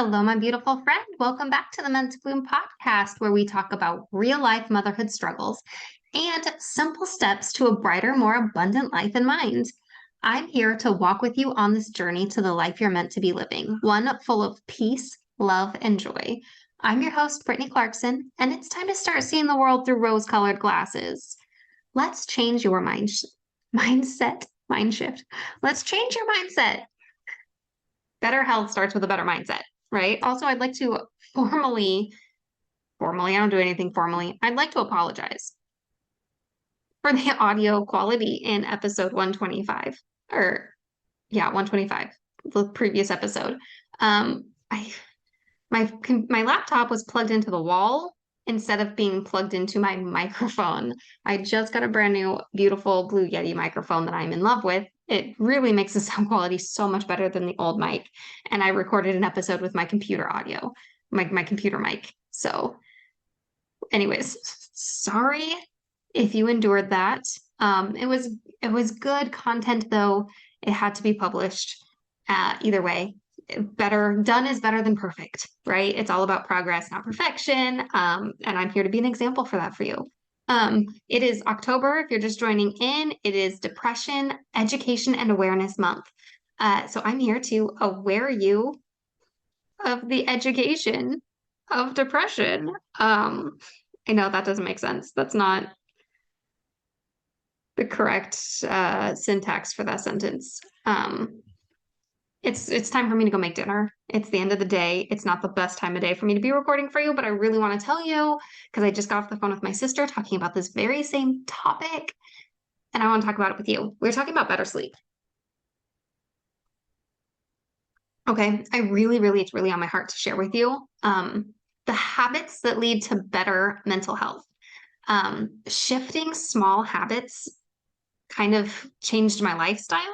Hello, my beautiful friend. Welcome back to the Men's Bloom podcast, where we talk about real life motherhood struggles and simple steps to a brighter, more abundant life in mind. I'm here to walk with you on this journey to the life you're meant to be living, one full of peace, love, and joy. I'm your host, Brittany Clarkson, and it's time to start seeing the world through rose colored glasses. Let's change your mind shift. Let's change your mindset. Better health starts with a better mindset, right? Also, I'd like to formally, I don't do anything formally. I'd like to apologize for the audio quality in episode 125, or yeah, 125, the previous episode. I my laptop was plugged into the wall instead of being plugged into my microphone. I just got a brand new, beautiful Blue Yeti microphone that I'm in love with. It really makes the sound quality so much better than the old mic. And I recorded an episode with my computer audio, my computer mic. So, anyways, sorry if you endured that. It was good content though. It had to be published. Either way, better done is better than perfect, right? It's all about progress, not perfection. And I'm here to be an example for that for you. It is October. If you're just joining in, it is Depression, Education, and Awareness Month. So I'm here to aware you of the education of depression. I know that doesn't make sense. That's not the correct syntax for that sentence. It's time for me to go make dinner. It's the end of the day. It's not the best time of day for me to be recording for you, but I really want to tell you because I just got off the phone with my sister talking about this very same topic, and I want to talk about it with you. We're talking about better sleep. Okay, it's really on my heart to share with you the habits that lead to better mental health. Shifting small habits kind of changed my lifestyle.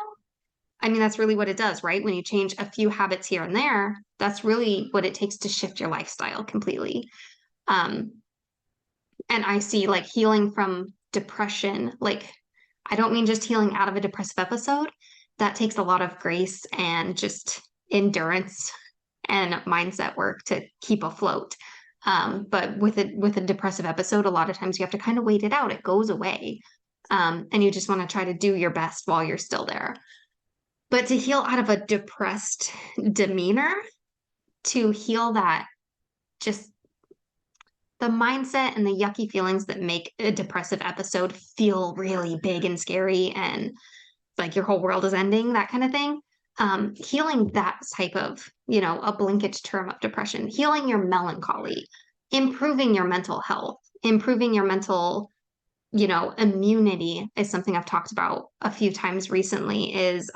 I mean, that's really what it does, right? When you change a few habits here and there, that's really what it takes to shift your lifestyle completely. Um, and I see like healing from depression, like I don't mean just healing out of a depressive episode. That takes a lot of grace and just endurance and mindset work to keep afloat. But with a depressive episode, a lot of times you have to kind of wait it out. It goes away. And you just want to try to do your best while you're still there. But to heal out of a depressed demeanor, to heal that just the mindset and the yucky feelings that make a depressive episode feel really big and scary and like your whole world is ending, that kind of thing. Healing that type of, a blinkage term of depression, healing your melancholy, improving your mental health, improving your mental, immunity is something I've talked about a few times recently is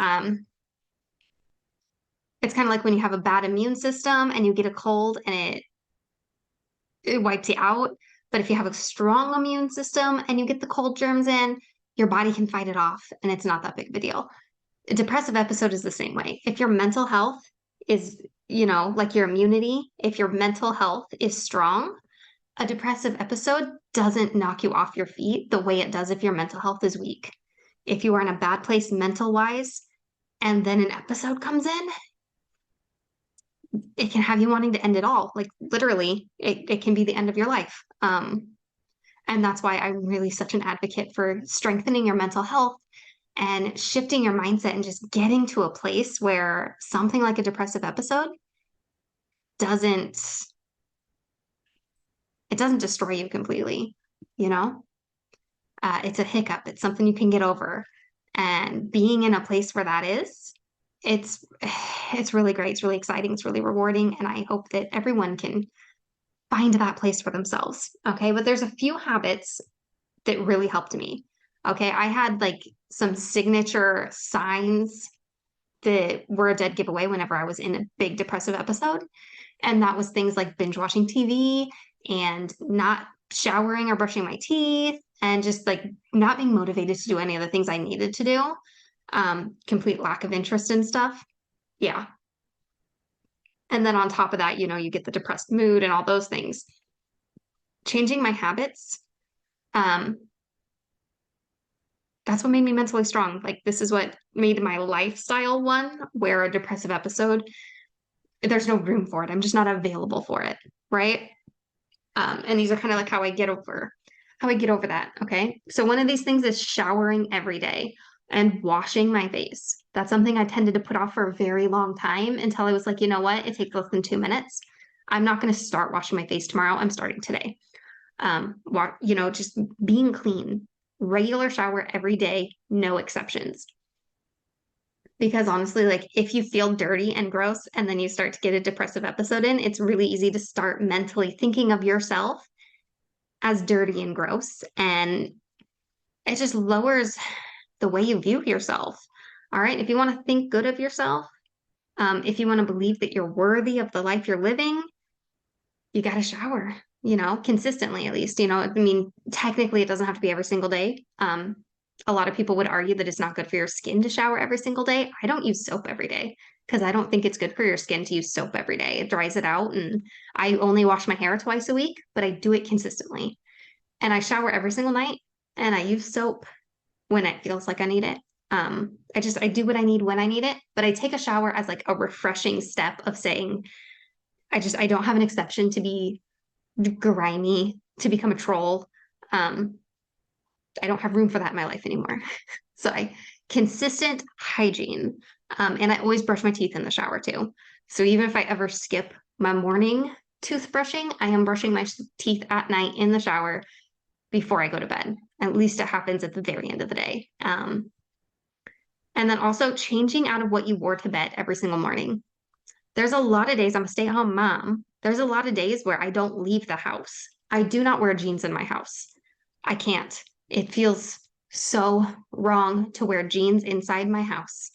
it's kind of like when you have a bad immune system and you get a cold and it wipes you out. But if you have a strong immune system and you get the cold germs in, your body can fight it off and it's not that big of a deal. A depressive episode is the same way. If your mental health is, like your immunity, if your mental health is strong, a depressive episode doesn't knock you off your feet the way it does if your mental health is weak. If you are in a bad place mental wise and then an episode comes in, it can have you wanting to end it all. Like literally, it can be the end of your life. And that's why I'm really such an advocate for strengthening your mental health and shifting your mindset and just getting to a place where something like a depressive episode doesn't it doesn't destroy you completely, you know? It's a hiccup. It's something you can get over. And being in a place where that is, it's it's really great. It's really exciting. It's really rewarding. And I hope that everyone can find that place for themselves. Okay. But there's a few habits that really helped me. Okay. I had like some signature signs that were a dead giveaway whenever I was in a big depressive episode. And that was things like binge watching TV and not showering or brushing my teeth and just like not being motivated to do any of the things I needed to do. Complete lack of interest in stuff. Yeah. And then on top of that, you get the depressed mood and all those things. Changing my habits, um, that's what made me mentally strong. Like this is what made my lifestyle one where a depressive episode there's no room for it. I'm just not available for it, right? And these are kind of like how I get over that. Okay. So one of these things is showering every day and washing my face. That's something I tended to put off for a very long time until I was like, you know what? It takes less than 2 minutes. I'm not going to start washing my face tomorrow. I'm starting today. Just being clean, regular shower every day, no exceptions. Because honestly, like if you feel dirty and gross and then you start to get a depressive episode in, it's really easy to start mentally thinking of yourself as dirty and gross. And it just lowers the way you view yourself. All right. If you want to think good of yourself, if you want to believe that you're worthy of the life you're living, you got to shower, consistently at least. I mean, technically, it doesn't have to be every single day. A lot of people would argue that it's not good for your skin to shower every single day. I don't use soap every day because I don't think it's good for your skin to use soap every day. It dries it out. And I only wash my hair twice a week, but I do it consistently. And I shower every single night and I use soap when it feels like I need it. I do what I need when I need it, but I take a shower as like a refreshing step of saying, I don't have an exception to be grimy, to become a troll. Um, I don't have room for that in my life anymore. So consistent hygiene. And I always brush my teeth in the shower too. So even if I ever skip my morning toothbrushing, I am brushing my teeth at night in the shower before I go to bed. At least it happens at the very end of the day. And then also changing out of what you wore to bed every single morning. There's a lot of days I'm a stay-at-home mom. There's a lot of days where I don't leave the house. I do not wear jeans in my house. I can't. It feels so wrong to wear jeans inside my house.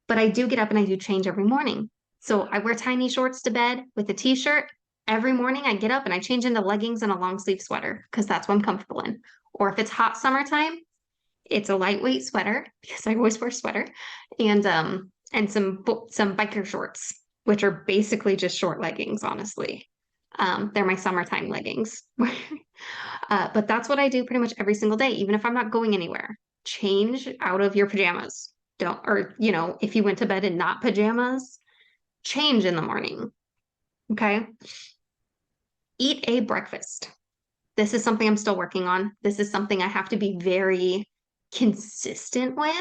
But I do get up and I do change every morning. So I wear tiny shorts to bed with a t-shirt. Every morning I get up and I change into leggings and a long sleeve sweater because that's what I'm comfortable in. Or if it's hot summertime, it's a lightweight sweater because I always wear a sweater and some biker shorts, which are basically just short leggings, honestly. They're my summertime leggings. But that's what I do pretty much every single day, even if I'm not going anywhere. Change out of your pajamas. If you went to bed in not pajamas, change in the morning. Okay. Eat a breakfast. This is something I'm still working on. This is something I have to be very consistent with,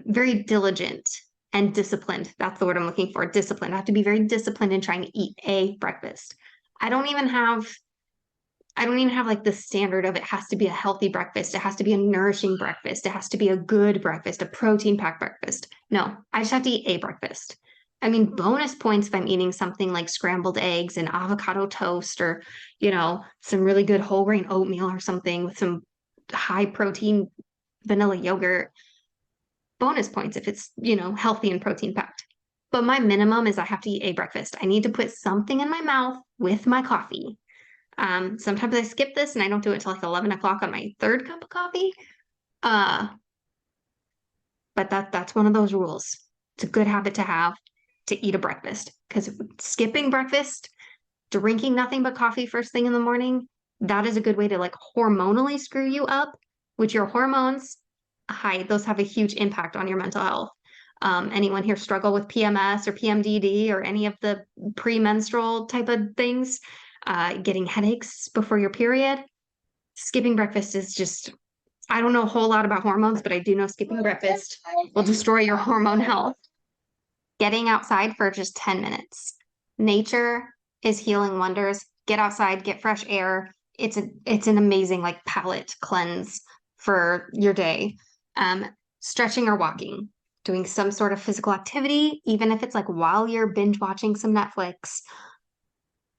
very diligent and disciplined. That's the word I'm looking for. Disciplined. I have to be very disciplined in trying to eat a breakfast. I don't even have like the standard of it has to be a healthy breakfast. It has to be a nourishing breakfast. It has to be a good breakfast, a protein packed breakfast. No, I just have to eat a breakfast. I mean, bonus points if I'm eating something like scrambled eggs and avocado toast or, some really good whole grain oatmeal or something with some high protein vanilla yogurt. Bonus points if it's, healthy and protein packed. But my minimum is I have to eat a breakfast. I need to put something in my mouth with my coffee. Sometimes I skip this and I don't do it until like 11 o'clock on my third cup of coffee. Uh, but that's one of those rules. It's a good habit to have to eat a breakfast because skipping breakfast, drinking nothing but coffee first thing in the morning, that is a good way to like hormonally screw you up, which your hormones, those have a huge impact on your mental health. Anyone here struggle with PMS or PMDD or any of the premenstrual type of things? Getting headaches before your period. Skipping breakfast is just, I don't know a whole lot about hormones, but I do know skipping breakfast will destroy your hormone health. Getting outside for just 10 minutes. Nature is healing wonders. Get outside, get fresh air. It's an amazing like palate cleanse for your day. Stretching or walking, doing some sort of physical activity, even if it's like while you're binge watching some Netflix.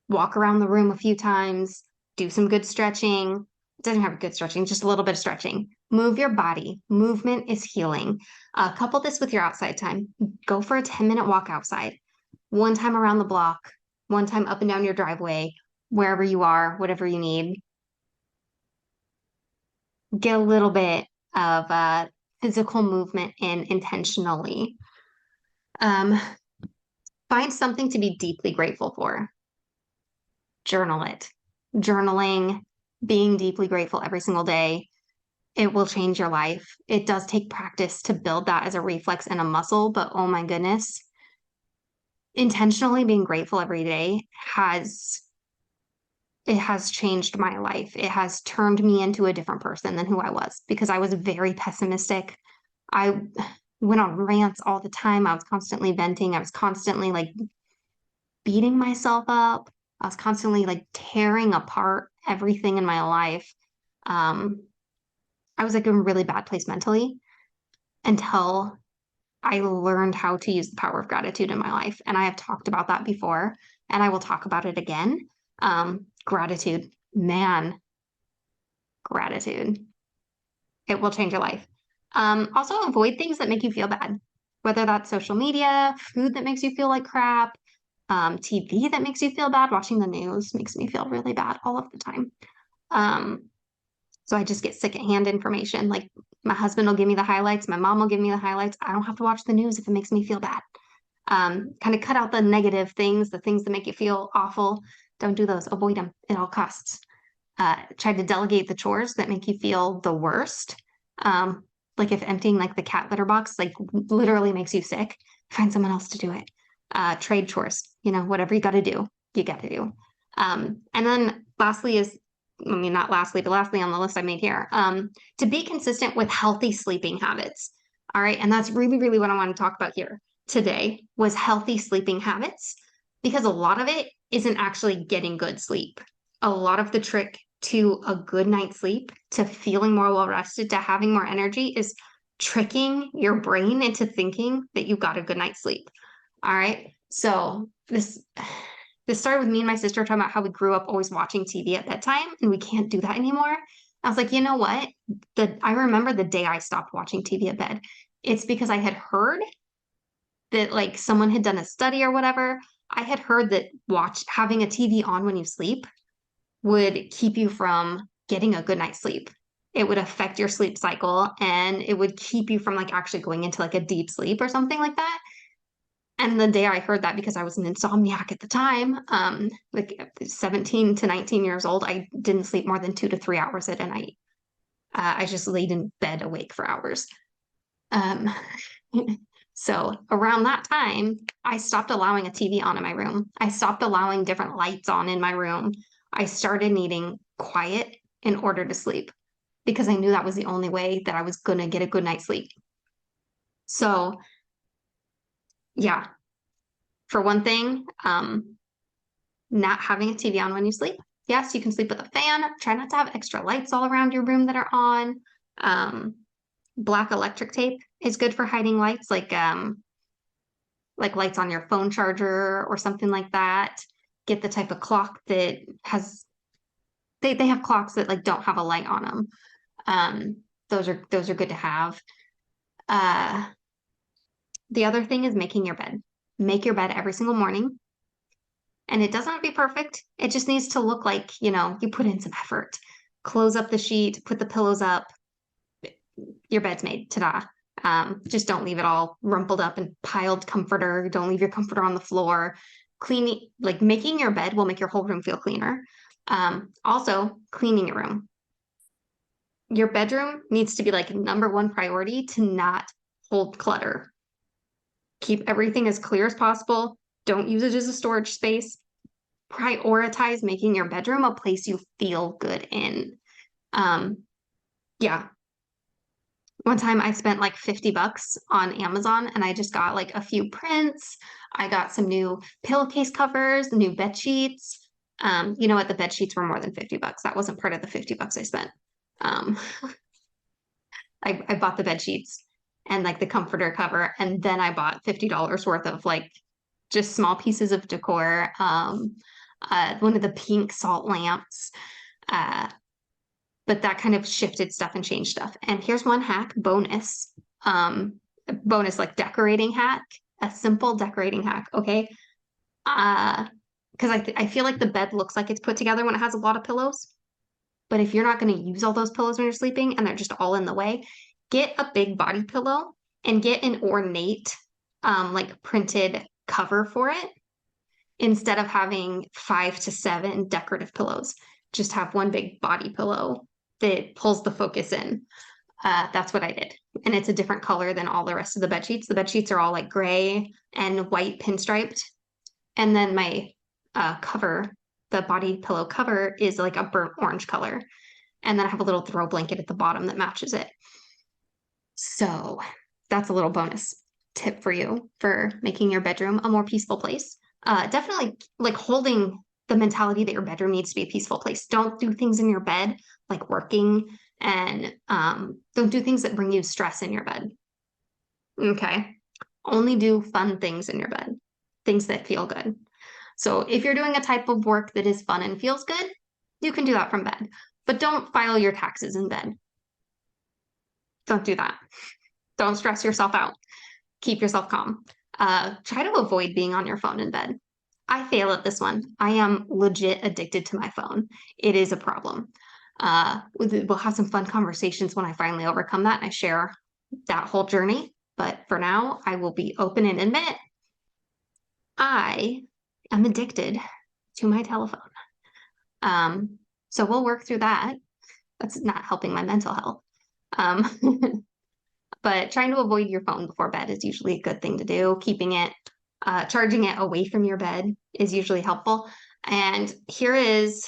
Walk around the room a few times, do some good stretching. It doesn't have good stretching, just a little bit of stretching. Move your body. Movement is healing. Couple this with your outside time. Go for a 10-minute walk outside. One time around the block, one time up and down your driveway, wherever you are, whatever you need. Get a little bit of physical movement in intentionally. Find something to be deeply grateful for. Journal it. Journaling, being deeply grateful every single day, it will change your life. It does take practice to build that as a reflex and a muscle, but oh my goodness, intentionally being grateful every day has changed my life. It has turned me into a different person than who I was because I was very pessimistic. I went on rants all the time. I was constantly venting. I was constantly like beating myself up. I was constantly like tearing apart everything in my life. Um, I was like in a really bad place mentally until I learned how to use the power of gratitude in my life. And I have talked about that before, and I will talk about it again. Gratitude, man, gratitude. It will change your life. Also, avoid things that make you feel bad, whether that's social media, food that makes you feel like crap, TV that makes you feel bad. Watching the news makes me feel really bad all of the time. Um, so I just get secondhand information. Like my husband will give me the highlights, my mom will give me the highlights. I don't have to watch the news if it makes me feel bad. Kind of cut out the negative things, the things that make you feel awful. Don't do those. Avoid them at all costs. Try to delegate the chores that make you feel the worst. Um, like if emptying like the cat litter box like literally makes you sick, find someone else to do it. Trade chores, whatever you got to do, you got to do. And then lastly is, I mean, not lastly, but lastly on the list I made here, to be consistent with healthy sleeping habits. All right. And that's really, really what I want to talk about here today was healthy sleeping habits because a lot of it isn't actually getting good sleep. A lot of the trick to a good night's sleep, to feeling more well rested, to having more energy is tricking your brain into thinking that you got a good night's sleep. All right. So this started with me and my sister talking about how we grew up always watching TV at bedtime and we can't do that anymore. I was like, you know what? I remember the day I stopped watching TV at bed. It's because I had heard that like someone had done a study or whatever. I had heard that having a TV on when you sleep would keep you from getting a good night's sleep. It would affect your sleep cycle and it would keep you from like actually going into like a deep sleep or something like that. And the day I heard that, because I was an insomniac at the time, like 17 to 19 years old, I didn't sleep more than 2 to 3 hours at a night. I just laid in bed awake for hours. Um, so around that time, I stopped allowing a TV on in my room. I stopped allowing different lights on in my room. I started needing quiet in order to sleep because I knew that was the only way that I was going to get a good night's sleep. So, yeah, for one thing, not having a TV on when you sleep. Yes, you can sleep with a fan. Try not to have extra lights all around your room that are on. Black electric tape is good for hiding lights, like lights on your phone charger or something like that. Get the type of clock that has they have clocks that like don't have a light on them. Those are good to have. Uh, the other thing is making your bed. Make your bed every single morning. And it doesn't have to be perfect. It just needs to look like, you put in some effort. Close up the sheet, put the pillows up, your bed's made. Ta-da. Just don't leave it all rumpled up and piled comforter. Don't leave your comforter on the floor. Cleaning, like making your bed will make your whole room feel cleaner. Also, cleaning your room. Your bedroom needs to be like number one priority to not hold clutter. Keep everything as clear as possible. Don't use it as a storage space. Prioritize making your bedroom a place you feel good in. Yeah. One time I spent like $50 on Amazon and I just got like a few prints. I got some new pillowcase covers, new bed sheets. You know what? The bed sheets were more than $50. That wasn't part of the $50 I spent. Um, I bought the bed sheets and like the comforter cover, and then I bought $50 worth of like just small pieces of decor. One of the pink salt lamps. But that kind of shifted stuff and changed stuff. And here's one hack, bonus like decorating hack, a simple decorating hack, okay? Because I feel like the bed looks like it's put together when it has a lot of pillows. But if you're not going to use all those pillows when you're sleeping and they're just all in the way, get a big body pillow and get an ornate, like printed cover for it instead of having 5 to 7 decorative pillows. Just have one big body pillow that pulls the focus in. That's what I did. And it's a different color than all the rest of the bed sheets. The bed sheets are all like gray and white pinstriped. And then my cover, the body pillow cover, is like a burnt orange color. And then I have a little throw blanket at the bottom that matches it. So that's a little bonus tip for you for making your bedroom a more peaceful place. Definitely like holding the mentality that your bedroom needs to be a peaceful place. Don't do things in your bed like working, and don't do things that bring you stress in your bed. Okay. Only do fun things in your bed, things that feel good. So if you're doing a type of work that is fun and feels good, you can do that from bed. But don't file your taxes in bed. Don't do that. Don't stress yourself out. Keep yourself calm. Try to avoid being on your phone in bed. I fail at this one. I am legit addicted to my phone. It is a problem. We'll have some fun conversations when I finally overcome that and I share that whole journey. But for now, I will be open and admit I am addicted to my telephone. So we'll work through that. That's not helping my mental health. But trying to avoid your phone before bed is usually a good thing to do. Keeping it, charging it away from your bed is usually helpful. And here is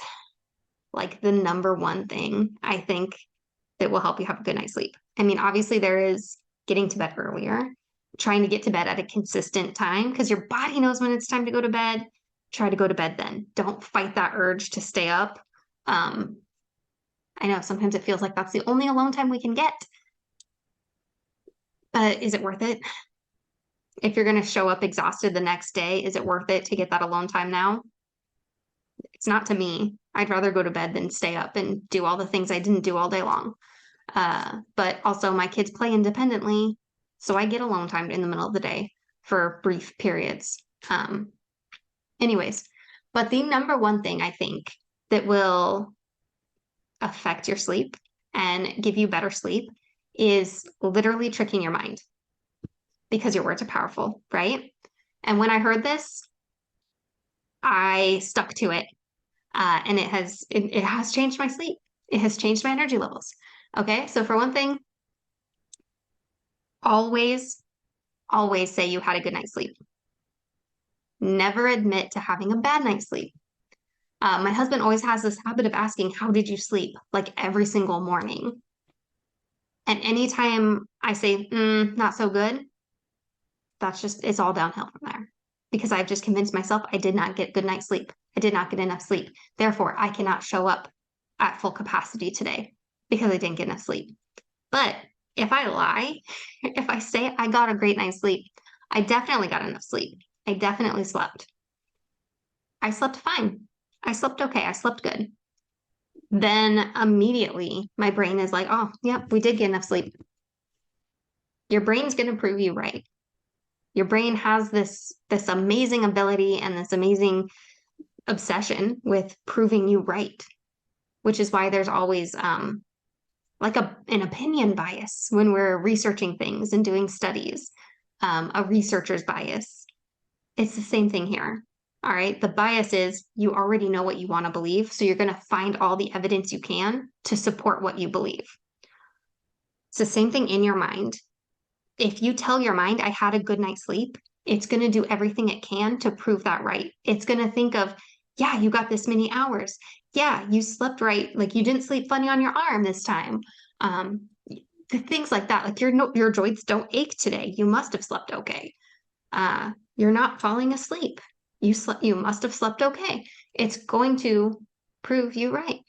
like the number one thing I think that will help you have a good night's sleep. I mean, obviously there is getting to bed earlier, trying to get to bed at a consistent time because your body knows when it's time to go to bed. Try to go to bed then. Don't fight that urge to stay up. I know sometimes it feels like that's the only alone time we can get. But is it worth it? If you're going to show up exhausted the next day, is it worth it to get that alone time now? It's not to me. I'd rather go to bed than stay up and do all the things I didn't do all day long. But also, my kids play independently, so I get alone time in the middle of the day for brief periods. Anyways, but the number one thing I think that will affect your sleep and give you better sleep is literally tricking your mind because your words are powerful, right? And when I heard this, I stuck to it, and it has changed my sleep. It has changed my energy levels. Okay, so for one thing, always, always say you had a good night's sleep. Never admit to having a bad night's sleep. My husband always has this habit of asking, "How did you sleep?" like every single morning. And anytime I say, not so good, it's all downhill from there. Because I've just convinced myself I did not get good night's sleep. I did not get enough sleep. Therefore, I cannot show up at full capacity today because I didn't get enough sleep. But if I lie, if I say I got a great night's sleep, I definitely got enough sleep. I definitely slept. I slept fine. I slept okay. I slept good. Then immediately my brain is like, oh, yep, we did get enough sleep. Your brain's going to prove you right. Your brain has this amazing ability and this amazing obsession with proving you right, which is why there's always like an opinion bias when we're researching things and doing studies, a researcher's bias. It's the same thing here. All right. The bias is you already know what you want to believe. So you're going to find all the evidence you can to support what you believe. It's the same thing in your mind. If you tell your mind, I had a good night's sleep, it's going to do everything it can to prove that right. It's going to think of, yeah, you got this many hours. Yeah, you slept right. Like you didn't sleep funny on your arm this time. Things like that. Like your joints don't ache today. You must have slept okay. You're not falling asleep. You must have slept okay. It's going to prove you right.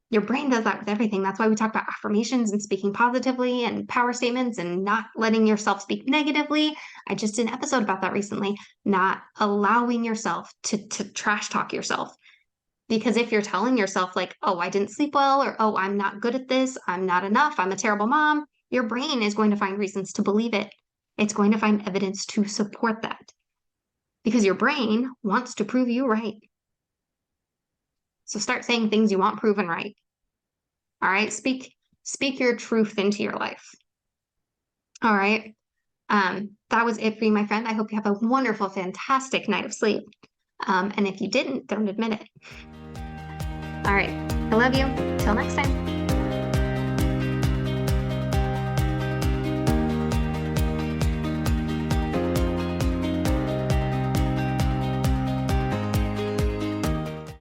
Your brain does that with everything. That's why we talk about affirmations and speaking positively and power statements and not letting yourself speak negatively. I just did an episode about that recently, not allowing yourself to trash talk yourself. Because if you're telling yourself like, oh, I didn't sleep well, or oh, I'm not good at this, I'm not enough, I'm a terrible mom, your brain is going to find reasons to believe it. It's going to find evidence to support that. Because your brain wants to prove you right. So start saying things you want proven right. All right. Speak your truth into your life. All right. That was it for you, my friend. I hope you have a wonderful, fantastic night of sleep. And if you didn't, don't admit it. All right. I love you. Till next time.